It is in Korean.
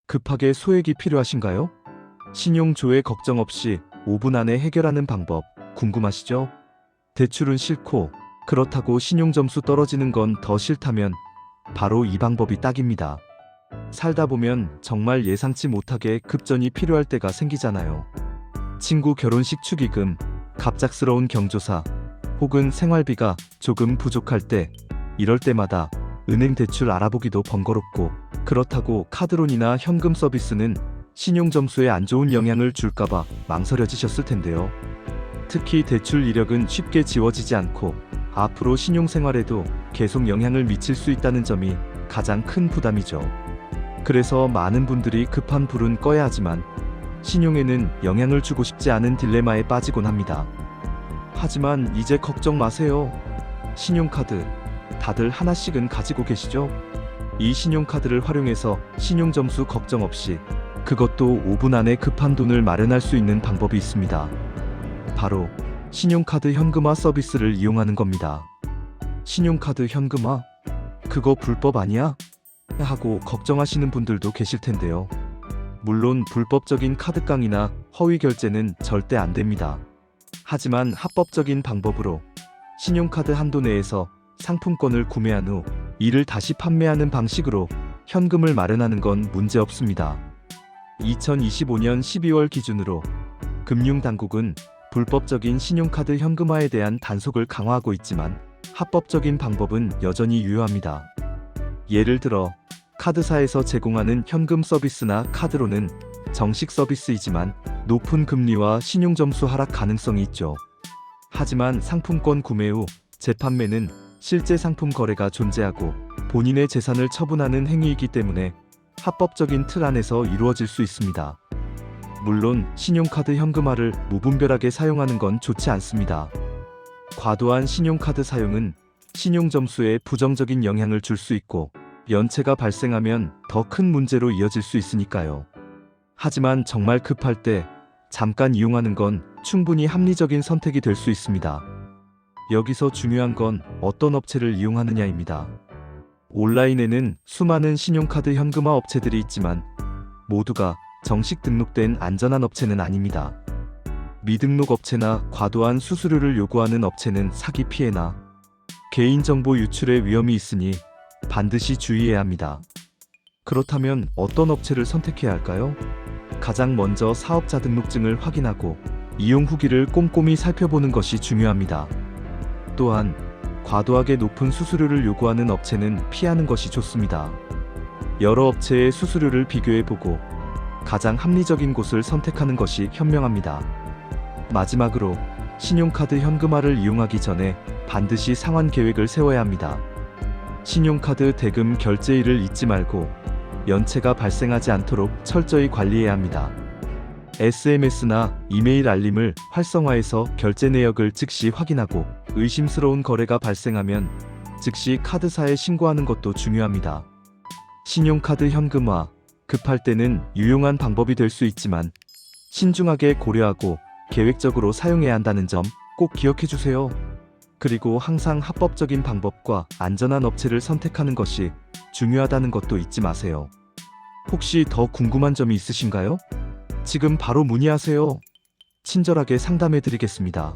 급하게 소액이 필요하신가요? 신용 조회 걱정 없이 5분 안에 해결하는 방법 궁금하시죠? 대출은 싫고 그렇다고 신용 점수 떨어지는 건 더 싫다면 바로 이 방법이 딱입니다. 살다 보면 정말 예상치 못하게 급전이 필요할 때가 생기잖아요. 친구 결혼식 축의금, 갑작스러운 경조사, 혹은 생활비가 조금 부족할 때, 이럴 때마다 은행 대출 알아보기도 번거롭고, 그렇다고 카드론이나 현금 서비스는 신용 점수에 안 좋은 영향을 줄까봐 망설여지셨을 텐데요. 특히 대출 이력은 쉽게 지워지지 않고 앞으로 신용생활에도 계속 영향을 미칠 수 있다는 점이 가장 큰 부담이죠. 그래서 많은 분들이 급한 불은 꺼야 하지만 신용에는 영향을 주고 싶지 않은 딜레마에 빠지곤 합니다. 하지만 이제 걱정 마세요. 신용카드 다들 하나씩은 가지고 계시죠? 이 신용카드를 활용해서 신용점수 걱정 없이 그것도 5분 안에 급한 돈을 마련할 수 있는 방법이 있습니다. 바로 신용카드 현금화 서비스를 이용하는 겁니다. 신용카드 현금화? 그거 불법 아니야? 하고 걱정하시는 분들도 계실 텐데요. 물론 불법적인 카드깡이나 허위 결제는 절대 안 됩니다. 하지만 합법적인 방법으로 신용카드 한도 내에서 상품권을 구매한 후 이를 다시 판매하는 방식으로 현금을 마련하는 건 문제 없습니다. 2025년 12월 기준으로 금융당국은 불법적인 신용카드 현금화에 대한 단속을 강화하고 있지만 합법적인 방법은 여전히 유효합니다. 예를 들어 카드사에서 제공하는 현금 서비스나 카드로는 정식 서비스이지만 높은 금리와 신용점수 하락 가능성이 있죠. 하지만 상품권 구매 후 재판매는 실제 상품 거래가 존재하고 본인의 재산을 처분하는 행위이기 때문에 합법적인 틀 안에서 이루어질 수 있습니다. 물론 신용카드 현금화를 무분별하게 사용하는 건 좋지 않습니다. 과도한 신용카드 사용은 신용점수에 부정적인 영향을 줄 수 있고 연체가 발생하면 더 큰 문제로 이어질 수 있으니까요. 하지만 정말 급할 때 잠깐 이용하는 건 충분히 합리적인 선택이 될 수 있습니다. 여기서 중요한 건 어떤 업체를 이용하느냐입니다. 온라인에는 수많은 신용카드 현금화 업체들이 있지만 모두가 정식 등록된 안전한 업체는 아닙니다. 미등록 업체나 과도한 수수료를 요구하는 업체는 사기 피해나 개인정보 유출의 위험이 있으니 반드시 주의해야 합니다. 그렇다면 어떤 업체를 선택해야 할까요? 가장 먼저 사업자 등록증을 확인하고 이용 후기를 꼼꼼히 살펴보는 것이 중요합니다. 또한 과도하게 높은 수수료를 요구하는 업체는 피하는 것이 좋습니다. 여러 업체의 수수료를 비교해보고 가장 합리적인 곳을 선택하는 것이 현명합니다. 마지막으로 신용카드 현금화를 이용하기 전에 반드시 상환 계획을 세워야 합니다. 신용카드 대금 결제일을 잊지 말고 연체가 발생하지 않도록 철저히 관리해야 합니다. SMS나 이메일 알림을 활성화해서 결제 내역을 즉시 확인하고 의심스러운 거래가 발생하면 즉시 카드사에 신고하는 것도 중요합니다. 신용카드 현금화, 급할 때는 유용한 방법이 될 수 있지만 신중하게 고려하고 계획적으로 사용해야 한다는 점 꼭 기억해 주세요. 그리고 항상 합법적인 방법과 안전한 업체를 선택하는 것이 중요하다는 것도 잊지 마세요. 혹시 더 궁금한 점이 있으신가요? 지금 바로 문의하세요. 친절하게 상담해 드리겠습니다.